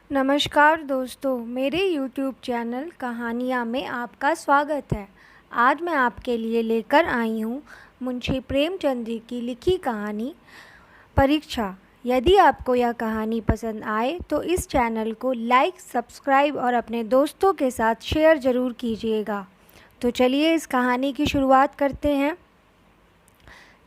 नमस्कार दोस्तों, मेरे YouTube चैनल कहानियाँ में आपका स्वागत है। आज मैं आपके लिए लेकर आई हूँ मुंशी प्रेमचंद जी की लिखी कहानी परीक्षा। यदि आपको यह कहानी पसंद आए तो इस चैनल को लाइक, सब्सक्राइब और अपने दोस्तों के साथ शेयर ज़रूर कीजिएगा। तो चलिए इस कहानी की शुरुआत करते हैं।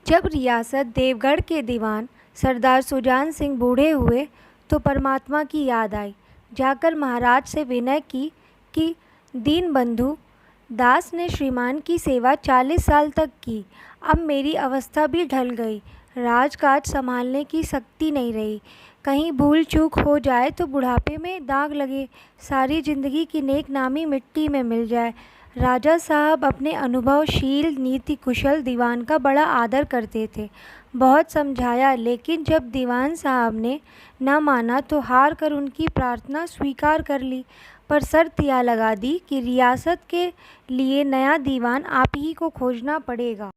जब रियासत देवगढ़ के दीवान सरदार सुजान सिंह बूढ़े हुए तो परमात्मा की याद आई। जाकर महाराज से विनय की कि दीनबंधु दास ने श्रीमान की सेवा 40 साल तक की। अब मेरी अवस्था भी ढल गई, राजकाज संभालने की शक्ति नहीं रही। कहीं भूल चूक हो जाए तो बुढ़ापे में दाग लगे, सारी जिंदगी की नेक नामी मिट्टी में मिल जाए। राजा साहब अपने अनुभवशील नीति कुशल दीवान का बड़ा आदर करते थे। बहुत समझाया, लेकिन जब दीवान साहब ने न माना तो हार कर उनकी प्रार्थना स्वीकार कर ली, पर शर्त यह लगा दी कि रियासत के लिए नया दीवान आप ही को खोजना पड़ेगा।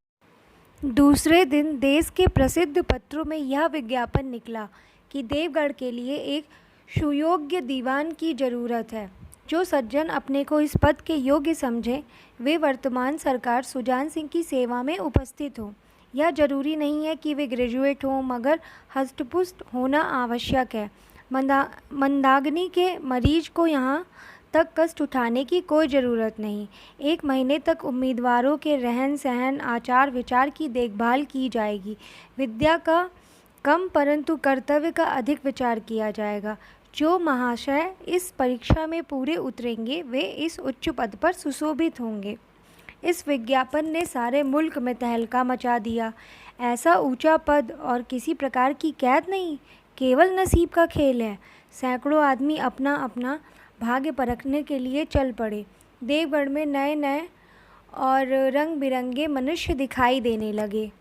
दूसरे दिन देश के प्रसिद्ध पत्रों में यह विज्ञापन निकला कि देवगढ़ के लिए एक सुयोग्य दीवान की ज़रूरत है। जो सज्जन अपने को इस पद के योग्य समझें वे वर्तमान सरकार सुजान सिंह की सेवा में उपस्थित हों। यह जरूरी नहीं है कि वे ग्रेजुएट हों, मगर हष्टपुष्ट होना आवश्यक है। मंदाग्नि के मरीज को यहाँ तक कष्ट उठाने की कोई ज़रूरत नहीं। 1 महीने तक उम्मीदवारों के रहन सहन, आचार विचार की देखभाल की जाएगी। विद्या का कम परंतु कर्तव्य का अधिक विचार किया जाएगा। जो महाशय इस परीक्षा में पूरे उतरेंगे वे इस उच्च पद पर सुशोभित होंगे। इस विज्ञापन ने सारे मुल्क में तहलका मचा दिया। ऐसा ऊंचा पद और किसी प्रकार की कैद नहीं, केवल नसीब का खेल है। सैकड़ों आदमी अपना अपना भाग्य परखने के लिए चल पड़े। देवगढ़ में नए नए और रंग बिरंगे मनुष्य दिखाई देने लगे।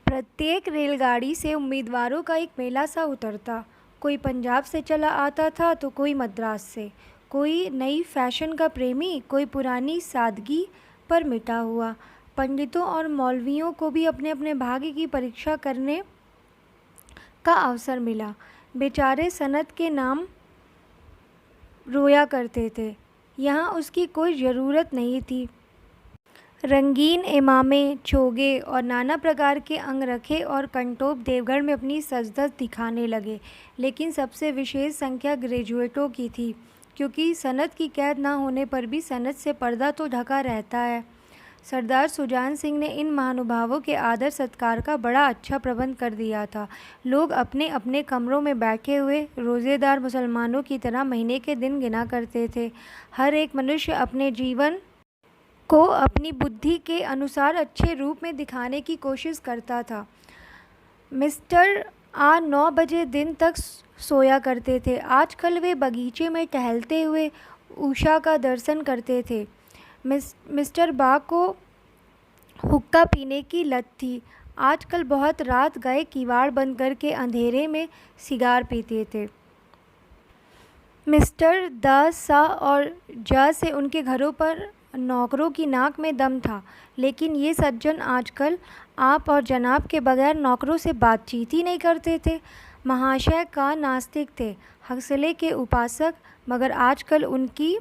प्रत्येक रेलगाड़ी से उम्मीदवारों का एक मेला सा उतरता। कोई पंजाब से चला आता था तो कोई मद्रास से, कोई नई फैशन का प्रेमी, कोई पुरानी सादगी पर मिटा हुआ। पंडितों और मौलवियों को भी अपने अपने भाग्य की परीक्षा करने का अवसर मिला। बेचारे सनत के नाम रोया करते थे, यहाँ उसकी कोई ज़रूरत नहीं थी। रंगीन इमामे, चोगे और नाना प्रकार के अंगरखे और कंटोप देवगढ़ में अपनी सजधज दिखाने लगे, लेकिन सबसे विशेष संख्या ग्रेजुएटों की थी, क्योंकि सनत की कैद न होने पर भी सनत से पर्दा तो ढका रहता है। सरदार सुजान सिंह ने इन महानुभावों के आदर सत्कार का बड़ा अच्छा प्रबंध कर दिया था। लोग अपने अपने कमरों में बैठे हुए रोज़ेदार मुसलमानों की तरह महीने के दिन गिना करते थे। हर एक मनुष्य अपने जीवन को अपनी बुद्धि के अनुसार अच्छे रूप में दिखाने की कोशिश करता था। मिस्टर 9 बजे दिन तक सोया करते थे। आजकल वे बगीचे में टहलते हुए उषा का दर्शन करते थे। मिस्टर बा को हुक्का पीने की लत थी। आजकल बहुत रात गए किवाड़ बंद करके अंधेरे में सिगार पीते थे। मिस्टर द सा और ज से उनके घरों पर नौकरों की नाक में दम था, लेकिन ये सज्जन आजकल आप और जनाब के बगैर नौकरों से बातचीत ही नहीं करते थे। महाशय का नास्तिक थे, हंसले के उपासक, मगर आजकल उनकी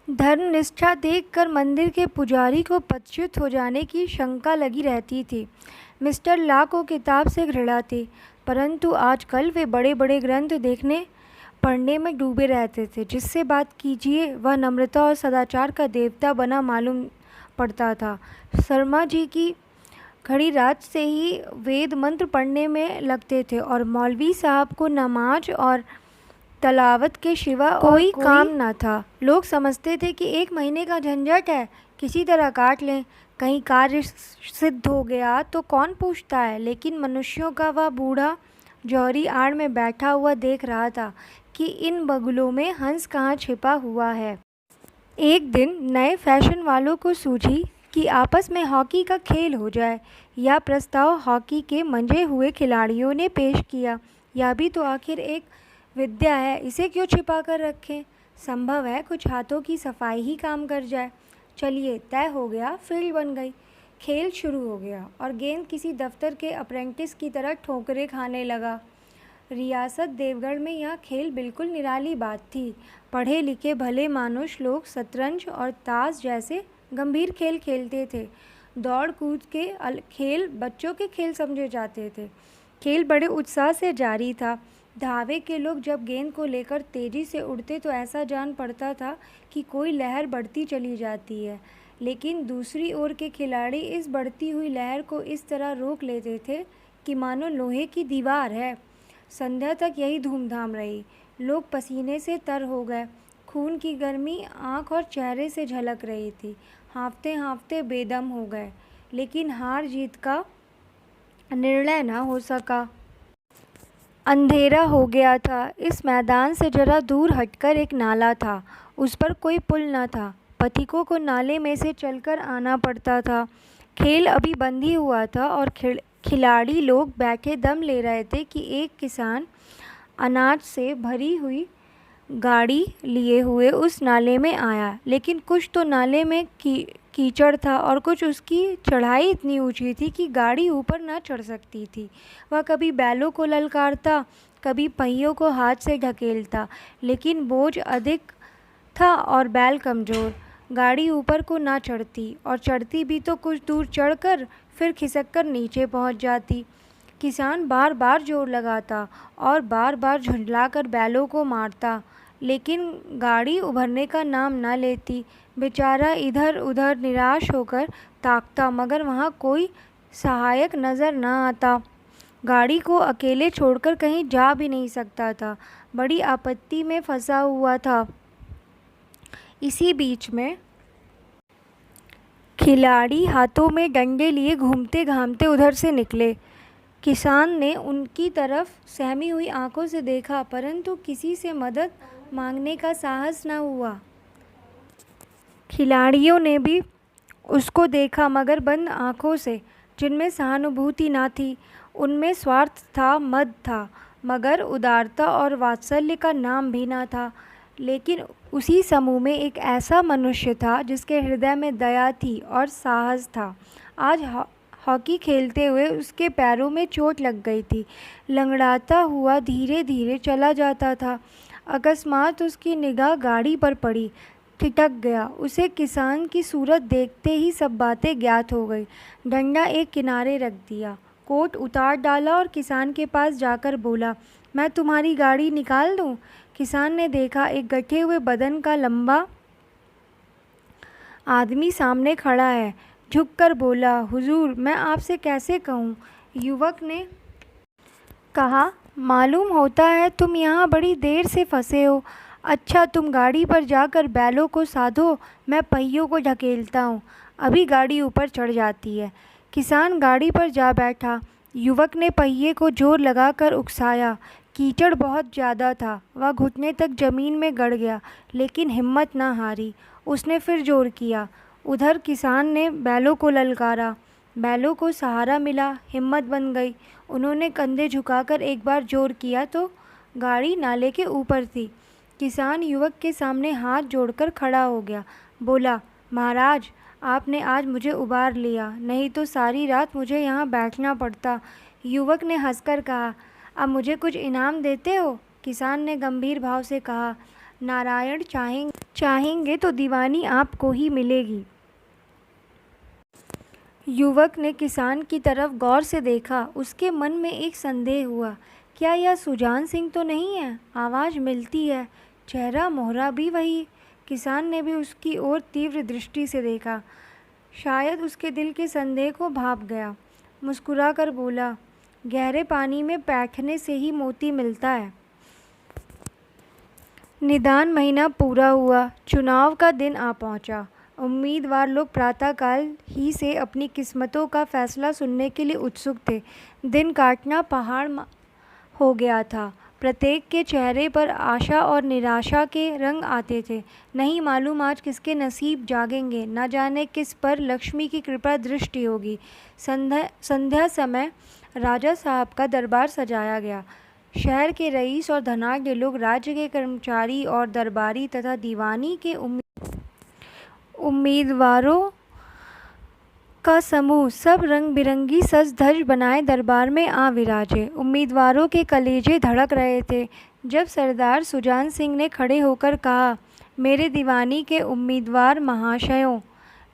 धर्मनिष्ठा देखकर मंदिर के पुजारी को पदच्युत हो जाने की शंका लगी रहती थी। मिस्टर ला को किताब से घृणा थी, परंतु आजकल वे बड़े बड़े ग्रंथ देखने पढ़ने में डूबे रहते थे। जिससे बात कीजिए वह नम्रता और सदाचार का देवता बना मालूम पड़ता था। शर्मा जी की खड़ी रात से ही वेद मंत्र पढ़ने में लगते थे और मौलवी साहब को नमाज और तलावत के सिवा कोई काम न था। लोग समझते थे कि 1 महीने का झंझट है, किसी तरह काट लें, कहीं कार्य सिद्ध हो गया तो कौन पूछता है। लेकिन मनुष्यों का वह बूढ़ा जौहरी आड़ में बैठा हुआ देख रहा था कि इन बगुलों में हंस कहाँ छिपा हुआ है। एक दिन नए फैशन वालों को सूझी कि आपस में हॉकी का खेल हो जाए। यह प्रस्ताव हॉकी के मंजे हुए खिलाड़ियों ने पेश किया। यह भी तो आखिर एक विद्या है, इसे क्यों छिपा कर रखें। संभव है कुछ हाथों की सफाई ही काम कर जाए। चलिए, तय हो गया, फील्ड बन गई। खेल शुरू हो गया और गेंद किसी दफ्तर के अप्रेंटिस की तरह ठोकरें खाने लगा। रियासत देवगढ़ में यह खेल बिल्कुल निराली बात थी। पढ़े लिखे भले मानुष लोग शतरंज और ताश जैसे गंभीर खेल खेलते थे। दौड़ कूद के खेल बच्चों के खेल समझे जाते थे। खेल बड़े उत्साह से जारी था। धावे के लोग जब गेंद को लेकर तेजी से उड़ते तो ऐसा जान पड़ता था कि कोई लहर बढ़ती चली जाती है, लेकिन दूसरी ओर के खिलाड़ी इस बढ़ती हुई लहर को इस तरह रोक लेते थे कि मानो लोहे की दीवार है। संध्या तक यही धूमधाम रही। लोग पसीने से तर हो गए। खून की गर्मी आँख और चेहरे से झलक रही थी। हाँफते हाँफते बेदम हो गए, लेकिन हार जीत का निर्णय न हो सका। अंधेरा हो गया था। इस मैदान से जरा दूर हटकर एक नाला था। उस पर कोई पुल न था। पथिकों को नाले में से चलकर आना पड़ता था। खेल अभी बंद ही हुआ था और खिलाड़ी लोग बैठे दम ले रहे थे कि एक किसान अनाज से भरी हुई गाड़ी लिए हुए उस नाले में आया। लेकिन कुछ तो नाले में कीचड़ था और कुछ उसकी चढ़ाई इतनी ऊंची थी कि गाड़ी ऊपर ना चढ़ सकती थी। वह कभी बैलों को ललकारता, कभी पहियों को हाथ से ढकेलता, लेकिन बोझ अधिक था और बैल कमज़ोर। गाड़ी ऊपर को ना चढ़ती, और चढ़ती भी तो कुछ दूर चढ़कर फिर खिसक कर नीचे पहुंच जाती। किसान बार बार जोर लगाता और बार बार झुंझलाकर बैलों को मारता, लेकिन गाड़ी उभरने का नाम न लेती। बेचारा इधर उधर निराश होकर ताकता, मगर वहाँ कोई सहायक नज़र न आता। गाड़ी को अकेले छोड़कर कहीं जा भी नहीं सकता था। बड़ी आपत्ति में फंसा हुआ था। इसी बीच में खिलाड़ी हाथों में डंडे लिए घूमते घामते उधर से निकले। किसान ने उनकी तरफ सहमी हुई आंखों से देखा, परंतु किसी से मदद मांगने का साहस न हुआ। खिलाड़ियों ने भी उसको देखा, मगर बंद आंखों से, जिनमें सहानुभूति न थी। उनमें स्वार्थ था, मद था, मगर उदारता और वात्सल्य का नाम भी न था। लेकिन उसी समूह में एक ऐसा मनुष्य था जिसके हृदय में दया थी और साहस था। आज हॉकी खेलते हुए उसके पैरों में चोट लग गई थी। लंगड़ाता हुआ धीरे धीरे चला जाता था। अकस्मात उसकी निगाह गाड़ी पर पड़ी। ठिठक गया। उसे किसान की सूरत देखते ही सब बातें ज्ञात हो गई। डंडा एक किनारे रख दिया, कोट उतार डाला और किसान के पास जाकर बोला, मैं तुम्हारी गाड़ी निकाल दूं? किसान ने देखा, एक गठे हुए बदन का लंबा आदमी सामने खड़ा है। झुककर बोला, हुजूर, मैं आपसे कैसे कहूँ? युवक ने कहा, मालूम होता है तुम यहाँ बड़ी देर से फंसे हो। अच्छा, तुम गाड़ी पर जाकर बैलों को साधो, मैं पहियों को ढकेलता हूँ, अभी गाड़ी ऊपर चढ़ जाती है। किसान गाड़ी पर जा बैठा। युवक ने पहिए को जोर लगाकर उकसाया। कीचड़ बहुत ज़्यादा था। वह घुटने तक ज़मीन में गड़ गया, लेकिन हिम्मत न हारी। उसने फिर जोर किया। उधर किसान ने बैलों को ललकारा। बैलों को सहारा मिला, हिम्मत बन गई। उन्होंने कंधे झुकाकर एक बार जोर किया तो गाड़ी नाले के ऊपर थी। किसान युवक के सामने हाथ जोड़कर खड़ा हो गया। बोला, महाराज, आपने आज मुझे उबार लिया, नहीं तो सारी रात मुझे यहाँ बैठना पड़ता। युवक ने हंसकर कहा, अब मुझे कुछ इनाम देते हो? किसान ने गंभीर भाव से कहा, नारायण चाहेंगे तो दीवानी आपको ही मिलेगी। युवक ने किसान की तरफ गौर से देखा। उसके मन में एक संदेह हुआ, क्या यह सुजान सिंह तो नहीं है? आवाज़ मिलती है, चेहरा मोहरा भी वही। किसान ने भी उसकी ओर तीव्र दृष्टि से देखा। शायद उसके दिल के संदेह को भाप गया। मुस्कुरा कर बोला, गहरे पानी में बैठने से ही मोती मिलता है। निदान महीना पूरा हुआ। चुनाव का दिन आ पहुंचा। उम्मीदवार लोग प्रातःकाल ही से अपनी किस्मतों का फैसला सुनने के लिए उत्सुक थे। दिन काटना पहाड़ हो गया था। प्रत्येक के चेहरे पर आशा और निराशा के रंग आते थे। नहीं मालूम आज किसके नसीब जागेंगे, न जाने किस पर लक्ष्मी की कृपा दृष्टि होगी। संध्या समय राजा साहब का दरबार सजाया गया। शहर के रईस और धनाढ्य लोग, राज्य के कर्मचारी और दरबारी तथा दीवानी के उम्मीदवारों, का समूह सब रंग बिरंगी सज धज बनाए दरबार में आ विराजे। उम्मीदवारों के कलेजे धड़क रहे थे जब सरदार सुजान सिंह ने खड़े होकर कहा, मेरे दीवानी के उम्मीदवार महाशयों,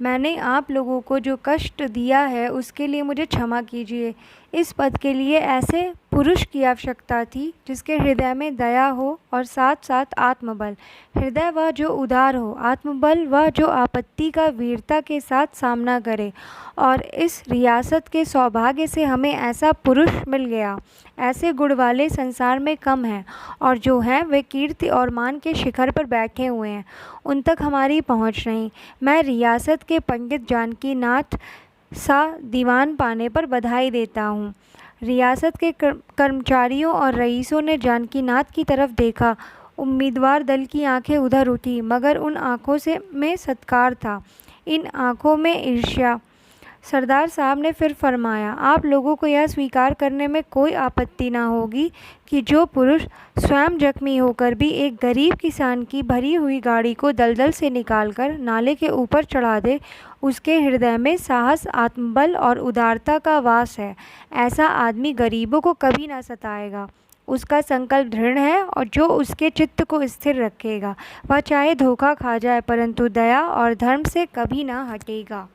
मैंने आप लोगों को जो कष्ट दिया है उसके लिए मुझे क्षमा कीजिए। इस पद के लिए ऐसे पुरुष की आवश्यकता थी जिसके हृदय में दया हो और साथ साथ आत्मबल। हृदय वह जो उदार हो, आत्मबल वह जो आपत्ति का वीरता के साथ सामना करे। और इस रियासत के सौभाग्य से हमें ऐसा पुरुष मिल गया। ऐसे गुण वाले संसार में कम हैं, और जो हैं वे कीर्ति और मान के शिखर पर बैठे हुए हैं, उन तक हमारी पहुंच नहीं। मैं रियासत के पंडित जानकी नाथ सा दीवान पाने पर बधाई देता हूँ। रियासत के कर्मचारियों और रईसों ने जानकी नाथ की तरफ देखा। उम्मीदवार दल की आंखें उधर उठी, मगर उन आंखों से में सत्कार था, इन आंखों में ईर्ष्या। सरदार साहब ने फिर फरमाया, आप लोगों को यह स्वीकार करने में कोई आपत्ति ना होगी कि जो पुरुष स्वयं जख्मी होकर भी एक गरीब किसान की भरी हुई गाड़ी को दलदल से निकालकर नाले के ऊपर चढ़ा दे, उसके हृदय में साहस, आत्मबल और उदारता का वास है। ऐसा आदमी गरीबों को कभी ना सताएगा। उसका संकल्प दृढ़ है और जो उसके चित्त को स्थिर रखेगा, वह चाहे धोखा खा जाए परंतु दया और धर्म से कभी ना हटेगा।